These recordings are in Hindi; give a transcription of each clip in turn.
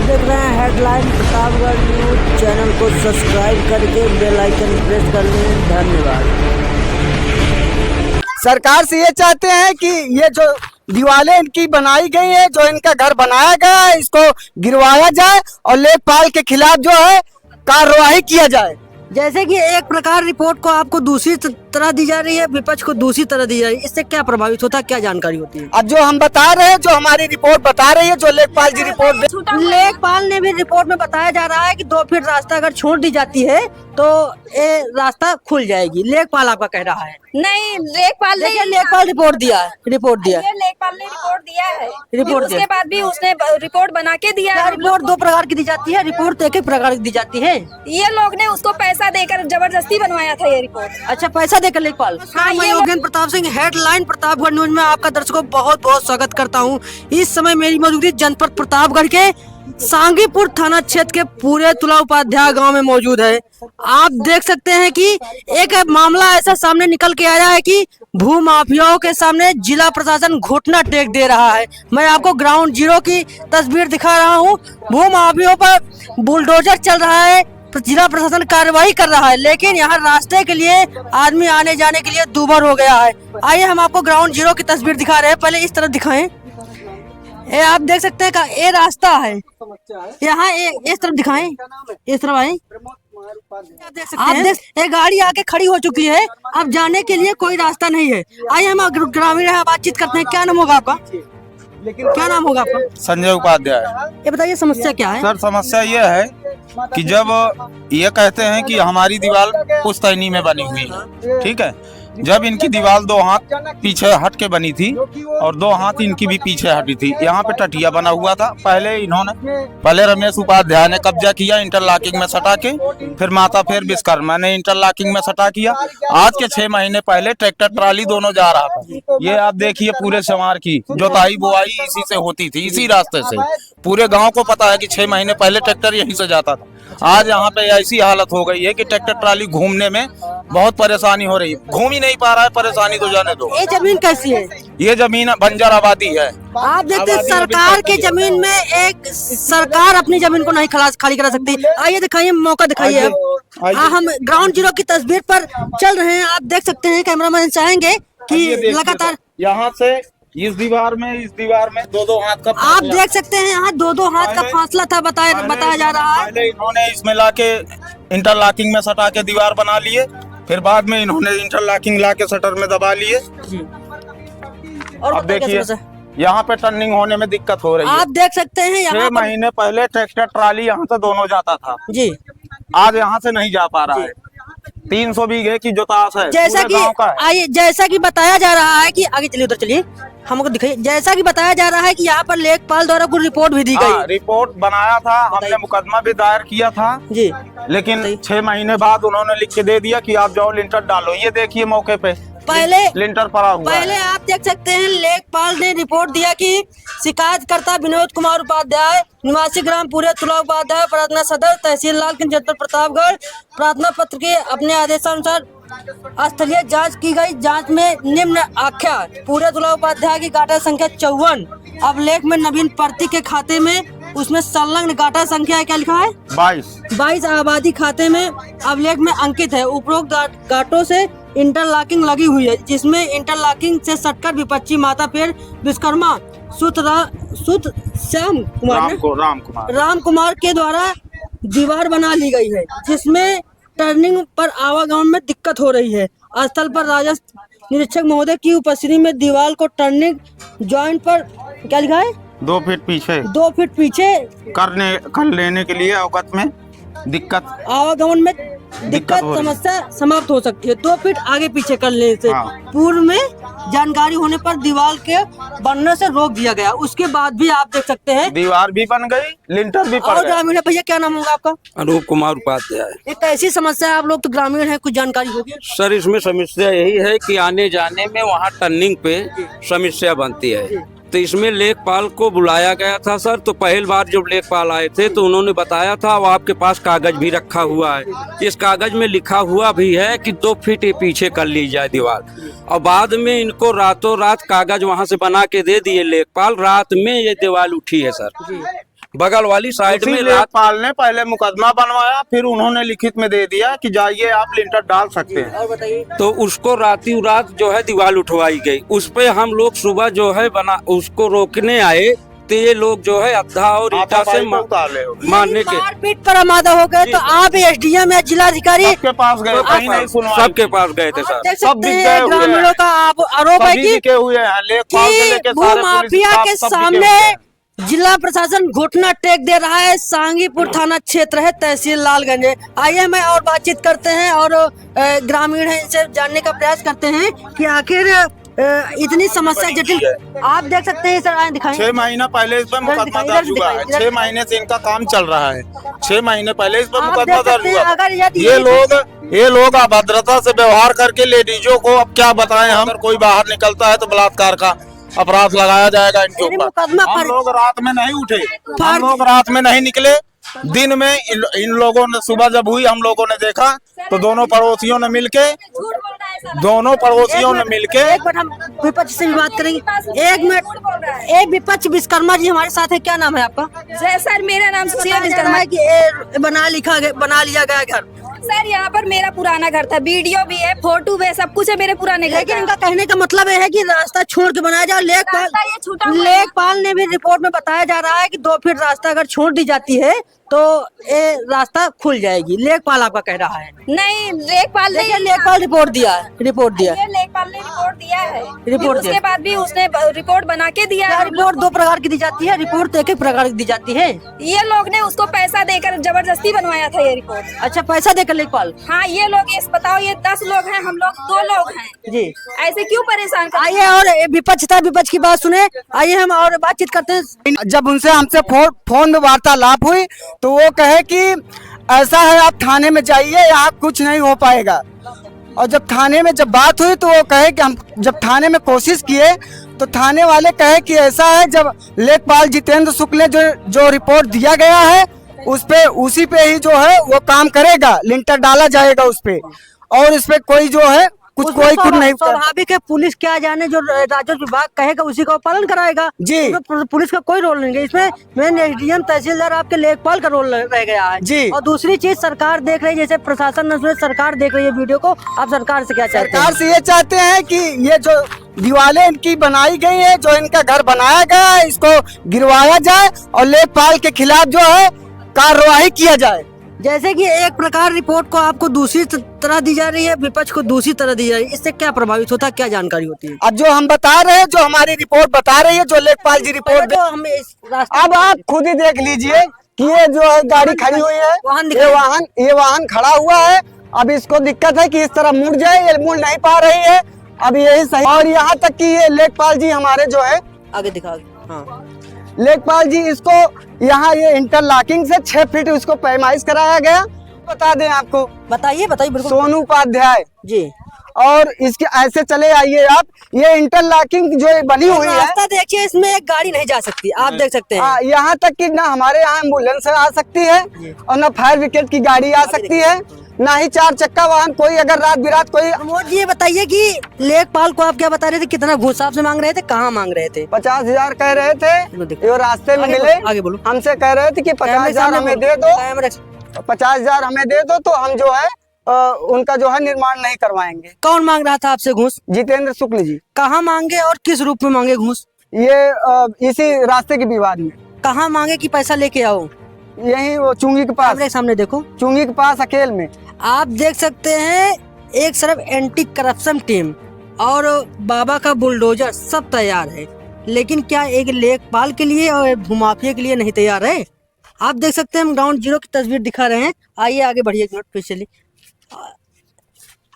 देख रहे हैं हेडलाइन प्रतापगढ़ न्यूज। चैनल को सब्सक्राइब करके बेल आइकन प्रेस कर लें। धन्यवाद। सरकार से ये चाहते हैं कि ये जो दीवारें इनकी बनाई गई है, जो इनका घर बनाया गया है, इसको गिरवाया जाए और लेखपाल के खिलाफ जो है कार्रवाई किया जाए। जैसे कि एक प्रकार रिपोर्ट को आपको दूसरी तरह दी जा रही है, विपक्ष को दूसरी तरह दी जा रही है, इससे क्या प्रभावित होता है, क्या जानकारी होती है? अब जो हम बता रहे हैं, जो हमारी रिपोर्ट बता रही है, जो लेखपाल जी रिपोर्ट लेखपाल ने भी रिपोर्ट में बताया जा रहा है कि 2 फीट रास्ता अगर छोड़ दी जाती है तो ये रास्ता खुल जाएगी। लेखपाल आपका कह रहा है नहीं, लेखपाल ने लेखपाल रिपोर्ट दिया है। लेखपाल ने रिपोर्ट दिया है। रिपोर्ट उसके बाद भी उसने रिपोर्ट बना के दिया है। रिपोर्ट 2 प्रकार की दी जाती है, रिपोर्ट एक एक प्रकार की दी जाती है। ये लोग ने उसको पैसा देकर जबरदस्ती बनवाया था ये रिपोर्ट। अच्छा, पैसा देकर लेखपाल। मैं योगेंद्र प्रताप सिंह, हेडलाइन प्रतापगढ़ न्यूज में आपका दर्शकों बहुत बहुत स्वागत करता हूं। इस समय मेरी मौजूदगी जनपद प्रतापगढ़ के सांगीपुर थाना क्षेत्र के पूरे तुला उपाध्याय गांव में मौजूद है। आप देख सकते हैं कि एक मामला ऐसा सामने निकल के आया है कि भू माफियाओं के सामने जिला प्रशासन घुटना टेक दे रहा है। मैं आपको ग्राउंड जीरो की तस्वीर दिखा रहा हूं। भू माफियाओं पर बुलडोजर चल रहा है, जिला प्रशासन कार्रवाई कर रहा है, लेकिन यहाँ रास्ते के लिए आदमी आने जाने के लिए दूभर हो गया है। आइए हम आपको ग्राउंड जीरो की तस्वीर दिखा रहे हैं। पहले इस तरफ दिखाएं। ये आप देख सकते हैं का ये रास्ता है, यहाँ इस तरफ दिखाएं, इस तरफ आए। आप देख ये गाड़ी आके खड़ी हो चुकी है, अब जाने के लिए कोई रास्ता नहीं है। आइए हम ग्रामीण यहाँ बातचीत करते हैं। क्या नाम होगा आपका? क्या नाम होगा आपका? संजय उपाध्याय। ये बताइए समस्या क्या है? सर, समस्या ये है कि जब ये कहते हैं कि हमारी दीवार पुश्तैनी में बनी हुई है, ठीक है, जब इनकी दीवार 2 हाथ पीछे हट के बनी थी और 2 हाथ इनकी भी पीछे हटी थी, यहाँ पे टटिया बना हुआ था। पहले रमेश उपाध्याय ने कब्जा किया इंटरलॉकिंग में सटा के, फिर माता फिर विश्वकर्मा ने इंटरलॉकिंग में सटा किया। आज के 6 महीने पहले ट्रैक्टर ट्राली दोनों जा रहा था। ये आप देखिए पूरे संवार की जोताई बुआई इसी से होती थी, इसी रास्ते से। पूरे गाँव को पता है कि 6 महीने पहले ट्रैक्टर यहीं से जाता था। आज यहाँ पे ऐसी हालत हो गई है कि ट्रैक्टर ट्राली घूमने में बहुत परेशानी हो रही है। घूम ही नहीं पा रहा है, परेशानी तो जाने दो। ये जमीन कैसी है? ये जमीन बंजर आबादी है। आप देखते हैं सरकार की जमीन में एक सरकार अपनी जमीन को नहीं खाली करा सकती। आइए दिखाइए, मौका दिखाइए। हम ग्राउंड जीरो की तस्वीर पर चल रहे हैं। आप देख सकते हैं, कैमरामैन चाहेंगे कि लगातार यहाँ से इस दीवार में 2-2 हाथ का, आप देख सकते हैं यहाँ 2-2 हाथ का फासला था बताया जा रहा है। पहले इन्होंने इसमें लाके इंटरलॉकिंग में सटा के दीवार बना लिए, फिर बाद में इन्होंने इंटरलॉकिंग लाके शटर में दबा लिए। और अब देखिए यहाँ पे टर्निंग होने में दिक्कत हो रही है। आप देख सकते हैं यहाँ 6 महीने पहले ट्रैक्टर ट्राली यहाँ से दोनों जाता था जी, आज यहाँ से नहीं जा पा रहा है। 300 बीघे की जोताश है, जैसा कि बताया जा रहा है कि आगे चलिए, उधर चलिए, हमको दिखाइए। जैसा कि बताया जा रहा है कि यहाँ पर लेखपाल द्वारा कुछ रिपोर्ट भी दी गई। रिपोर्ट बनाया था, हमने मुकदमा भी दायर किया था जी, लेकिन 6 महीने बाद उन्होंने लिख के दे दिया कि आप जाओ लिंटर डालो। ये देखिए मौके पे पहले लिंटर पड़ा हुआ पहले आप देख सकते हैं, लेखपाल ने रिपोर्ट दिया कि शिकायतकर्ता विनोद कुमार उपाध्याय, निवासी ग्राम पूरे तुला उपाध्याय, प्रार्थना सदर, तहसील लालगंज, जनपद प्रतापगढ़, प्रार्थना पत्र के अपने आदेशानुसार स्थलीय जांच की गई। जांच में निम्न आख्या पूरे तुला उपाध्याय की गाटा संख्या 54 अभिलेख में नवीन प्रति के खाते में, उसमें संलग्न गाटा संख्या क्या लिखा है? 22 आबादी खाते में अभिलेख में अंकित है। उपरोक्त गाटों से इंटरलॉकिंग लगी हुई है, जिसमें इंटरलॉकिंग से सटकर विपक्षी माता फिर विश्वकर्मा सुत श्याम राम कुमार के द्वारा दीवार बना ली गई है, जिसमें टर्निंग पर आवागमन में दिक्कत हो रही है। स्थल पर राजस्व निरीक्षक महोदय की उपस्थिति में दीवार को टर्निंग जॉइंट पर क्या लिखा है? 2 फीट पीछे कर लेने के लिए अवगत में दिक्कत, आवागमन में दिक्कत समस्या समाप्त हो सकती है। 2 फीट आगे पीछे कर लेने से पूर्व में जानकारी होने पर दीवार के बनने से रोक दिया गया। उसके बाद भी आप देख सकते हैं दीवार भी बन गई, लिंटर भी पड़ गया। ग्रामीण भैया, क्या नाम होगा आपका? अनूप कुमार उपाध्याय। एक ऐसी समस्या है, आप लोग तो ग्रामीण हैं, कुछ जानकारी होगी? सर, इसमें समस्या यही है कि आने जाने में वहाँ टर्निंग पे समस्या बनती है, तो इसमें लेखपाल को बुलाया गया था सर। तो पहली बार जब लेखपाल आए थे तो उन्होंने बताया था, वो आपके पास कागज भी रखा हुआ है, इस कागज में लिखा हुआ भी है कि 2 फीट पीछे कर ली जाए दीवार। और बाद में इनको रातों रात कागज वहां से बना के दे दिए लेखपाल, रात में ये दीवार उठी है सर। बगल वाली साइड उसी में लेखपाल ने पहले मुकदमा बनवाया, फिर उन्होंने लिखित में दे दिया कि जाइए आप लिंटर डाल सकते हैं। और बताइए। तो उसको राती रात जो है दीवार उठवाई गई। उस पे हम लोग सुबह जो है उसको रोकने आए, तो ये लोग जो है अद्धा और ईटा से मारने के मारपीट पर आमादा हो गए। तो आप एसडीएम या जिलाधिकारी सबके पास गए, कहीं नहीं सुनवाई। सबके पास गए थे सर। देख सब सकते बिक हैं गए हुए ग्रामीणों हैं। का आरोप है सभी कि बिके हुए हैं, लेखपाल से लेके सारे पुलिस भूमाफिया स्टाफ के सब बिके सामने हुए हैं। जिला प्रशासन घुटना टेक दे रहा है। सांगीपुर थाना क्षेत्र है, तहसील लालगंज। आइए मैं और बातचीत करते हैं और ग्रामीण है, इनसे जानने का प्रयास करते हैं कि आखिर इतनी समस्या जटिल। आप देख सकते हैं सर, दिखाएं। 6 महीना पहले इस पर मुकदमा दर्ज हुआ है। 6 महीने से इनका काम चल रहा है। 6 महीने पहले इस पर आप मुकदमा देख दर्ज सकते हैं, हुआ अगर है। यदि ये लोग अभद्रता से व्यवहार करके लेडीजों को अब क्या बताएं हम। अगर कोई बाहर निकलता है तो बलात्कार का अपराध लगाया जाएगा इनके यानी ऊपर। मुकदमा हम पर- लोग रात में नहीं उठे, हम लोग रात में नहीं निकले। दिन में इन लोगों ने, सुबह जब हुई हम लोगों ने देखा तो दोनों पड़ोसियों ने मिलके झूठ बोल रहा है साला। एक मिनट हम विपक्ष से भी बात करेंगे। एक मिनट, एक विपक्ष विश्वकर्मा जी हमारे साथ है। क्या नाम है आपका? जय सर, मेरा नाम सुशीला विश्वकर्मा है। कि ये बना लिया गया घर, सर यहाँ पर मेरा पुराना घर था, वीडियो भी है, फोटो भी है, सब कुछ है मेरे पुराने घर लेकिन का। इनका कहने का मतलब ये है कि रास्ता छोड़ के बनाया जाए। रास्ता ये छूटा हुआ है। लेखपाल ने भी रिपोर्ट में बताया जा रहा है कि 2 फीट रास्ता अगर छोड़ दी जाती है तो ये रास्ता खुल जाएगी। लेखपाल आपका कह रहा है। नहीं, लेखपाल देखिए, लेखपाल रिपोर्ट दिया है। ये लेखपाल ने रिपोर्ट दिया है। रिपोर्ट फिर दिया। उसके बाद भी उसने रिपोर्ट बना के दिया क्या है। रिपोर्ट 2 प्रकार की दी जाती है? रिपोर्ट तो एक प्रकार की दी जाती है। ये लोग ने उसको पैसा देकर जबरदस्ती बनवाया था ये रिपोर्ट। अच्छा, पैसा देकर लेखपाल। हाँ, ये लोग इस बताओ, ये 10 लोग हैं, हम लोग 2 लोग हैं। जी, ऐसे क्यों परेशान कर? आइए और विपक्ष था, विपक्ष की बात सुने। आइए हम और बातचीत करते हैं। जब उनसे हमसे फोन में वार्तालाप हुई तो वो कहे कि ऐसा है, आप थाने में जाइए, यहाँ कुछ नहीं हो पाएगा। और जब थाने में जब बात हुई तो वो कहे कि हम जब थाने में कोशिश किए तो थाने वाले कहे कि ऐसा है, जब लेखपाल जितेंद्र शुक्ल ने जो रिपोर्ट दिया गया है उसी पे ही जो है वो काम करेगा, लिंटर डाला जाएगा उस पे, और इस पे कोई जो है कोई कुछ नहीं। स्वाभाविक है, पुलिस क्या जाने, जो राजस्व विभाग कहेगा उसी का पालन कराएगा जी। इसमें पुलिस का कोई रोल नहीं है। इसमें मेन एसडीएम तहसीलदार आपके लेखपाल का रोल रह गया है जी। और दूसरी चीज सरकार देख रही है, जैसे प्रशासन ने, सरकार देख रही है वीडियो को। आप सरकार से क्या चाहते हैं? सरकार से ये चाहते हैं कि ये जो दीवारें इनकी बनाई गई है, जो इनका घर बनाया गया है, इसको गिरवाया जाए और लेखपाल के खिलाफ जो है कार्रवाई किया जाए। जैसे कि एक प्रकार रिपोर्ट को आपको दूसरी तरह दी जा रही है, विपक्ष को दूसरी तरह दी जा रही है, इससे क्या प्रभावित होता है, क्या जानकारी होती है? अब जो हम बता रहे हैं, जो हमारी रिपोर्ट बता रही है, जो लेखपाल जी रिपोर्ट जो हमें इस रास्ते अब आप खुद ही देख लीजिए कि ये जो है गाड़ी खड़ी हुई है, वाहन ये वाहन खड़ा हुआ है। अब इसको दिक्कत है कि इस तरह मुड़ जाए, ये मुड़ नहीं पा रही है। अब यही सही, और यहाँ तक कि ये लेखपाल जी हमारे जो है, आगे दिखा। हाँ, लेखपाल जी इसको यहाँ ये इंटरलॉकिंग से 6 फीट उसको पैमाइश कराया गया। बता दें आपको, बताइए बिल्कुल। सोनू उपाध्याय जी, और इसके ऐसे चले आइए आप, ये इंटरलॉकिंग जो बनी हुई है, रास्ता देखिए, इसमें एक गाड़ी नहीं जा सकती, आप देख सकते हैं। यहाँ तक कि ना हमारे यहाँ एम्बुलेंस आ सकती है और ना फायर ब्रिगेड की गाड़ी आ सकती है, ना ही 4 चक्का वाहन कोई अगर रात बिरात कोई। प्रमोद जी, ये बताइए कि लेखपाल को आप क्या बता रहे थे, कितना घूस आपसे मांग रहे थे, कहाँ मांग रहे थे? 50,000 कह रहे थे, ये रास्ते में मिले। आगे बोलो। हमसे कह रहे थे कि 50,000 हमें दे दो, 50,000 हमें दे दो, तो हम जो है उनका जो है निर्माण नहीं करवाएंगे। कौन मांग रहा था आपसे घूस? जितेंद्र शुक्ल जी। कहाँ मांगे और किस रूप में मांगे घूस? ये इसी रास्ते के विवाद में। कहाँ मांगे कि पैसा लेके आओ? यही वो चुंगी के पास, कैमरे के सामने देखो, चुंगी के पास अकेल में। आप देख सकते हैं, एक तरफ एंटी करप्शन टीम और बाबा का बुलडोजर सब तैयार है, लेकिन क्या एक लेखपाल के लिए और भूमाफिया के लिए नहीं तैयार है? आप देख सकते हैं, हम ग्राउंड जीरो की तस्वीर दिखा रहे हैं। आइए आगे बढ़िए, एक मिनट फिर चलिए।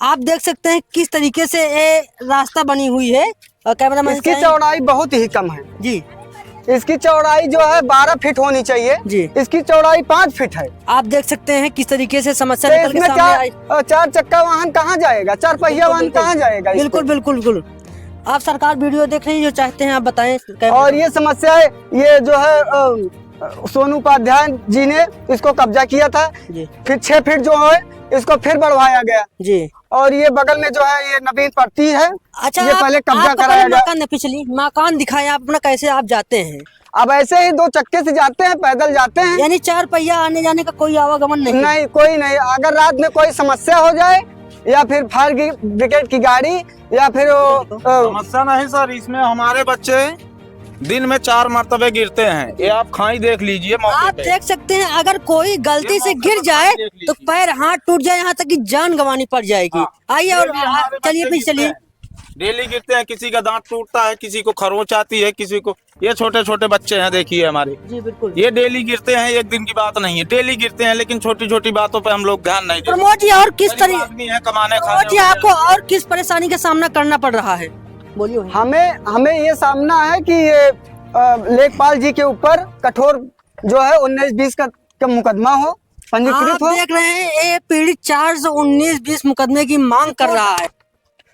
आप देख सकते हैं किस तरीके से ये रास्ता बनी हुई है। कैमरामैन, इसकी चौड़ाई बहुत ही कम है जी, इसकी चौड़ाई जो है 12 फीट होनी चाहिए जी। इसकी चौड़ाई 5 फीट है। आप देख सकते हैं किस तरीके से समस्या तो निकल के इसमें सामने आई। 4 चक्का वाहन कहाँ जाएगा, 4 पहिया वाहन कहाँ जाएगा इस पे? बिल्कुल बिल्कुल बिल्कुल। आप सरकार वीडियो देख रही है, जो चाहते हैं आप बताएं। और ये समस्या है, ये जो है सोनू उपाध्याय जी ने इसको कब्जा किया था, जी फिर 6 फीट जो है इसको फिर बढ़वाया गया जी। और ये बगल में जो है ये नवीन पट्टी है। अच्छा, ये पहले कब्जा आप कराया गया। मकान पिछली मकान दिखाएं आप अपना, कैसे आप जाते हैं? अब ऐसे ही 2 चक्के से जाते हैं, पैदल जाते हैं। यानी 4 पहिया आने जाने का कोई आवागमन नहीं? नहीं, कोई नहीं। अगर रात में कोई समस्या हो जाए या फिर फायर ब्रिगेड की गाड़ी या फिर समस्या नहीं सर, इसमें हमारे बच्चे दिन में 4 मरतबे गिरते हैं। ये आप खाई देख लीजिए मौके आप पे। देख सकते हैं, अगर कोई गलती से गिर जाए तो पैर हाथ टूट जाए, यहाँ तक कि जान गंवानी पड़ जाएगी। आइए और चलिए प्लीज चलिए। डेली गिरते हैं, किसी का दांत टूटता है, किसी को खरोंच आती है, किसी को, ये छोटे छोटे बच्चे हैं देखिए हमारे, जी बिल्कुल। ये डेली गिरते हैं, एक दिन की बात नहीं है, डेली गिरते हैं। लेकिन छोटी छोटी बातों पे हम लोग ध्यान नहीं देते। प्रमोद जी, और किस गरीब तरह आदमी है, कमाने प्रमोद जी खाने आपको और किस परेशानी का सामना करना पड़ रहा है? बोलिए। हमें ये सामना है कि ये लेखपाल जी के ऊपर कठोर जो है 19-20 का मुकदमा हो, पंजीकृत आप हो। देख रहे हैं, ये पीड़ित 419-20 मुकदमे की मांग कर रहा है।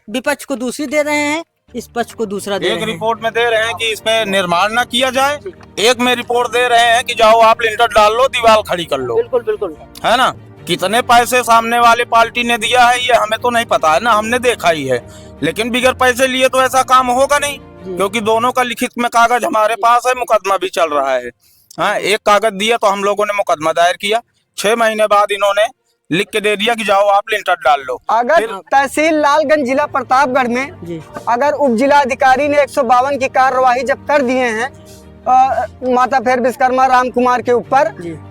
विपक्ष को दूसरी दे रहे हैं, इस पक्ष को दूसरा दे एक रहे हैं। रिपोर्ट में दे रहे हैं कि इसमें निर्माण ना किया जाए, एक में रिपोर्ट दे रहे हैं कि जाओ आप लिंटर डाल लो, दीवार खड़ी कर लो। बिल्कुल बिल्कुल। है ना? कितने पैसे सामने वाले पार्टी ने दिया है ये हमें तो नहीं पता है ना, हमने देखा ही है। लेकिन बिगर पैसे लिए तो ऐसा काम होगा नहीं, क्योंकि दोनों का लिखित में कागज हमारे पास है, मुकदमा भी चल रहा है। हाँ, एक कागज दिया तो हम लोगों ने मुकदमा दायर किया, 6 महीने बाद इन्होंने लिख के दे दिया कि जाओ आप लिंटर डाल लो। अगर तहसील लालगंज जिला प्रतापगढ़ में जी। अगर उप जिला अधिकारी ने 152 की कार्यवाही जब कर दिए हैं माता फेर विश्वकर्मा राम कुमार के ऊपर,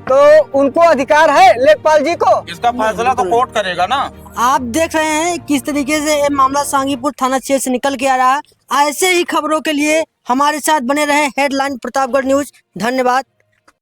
तो उनको अधिकार है लेखपाल जी को। इसका फैसला तो कोर्ट करेगा ना। आप देख रहे हैं किस तरीके से ये मामला सांगीपुर थाना क्षेत्र से निकल के आ रहा है। ऐसे ही खबरों के लिए हमारे साथ बने रहे। Headline Pratapgarh news. धन्यवाद।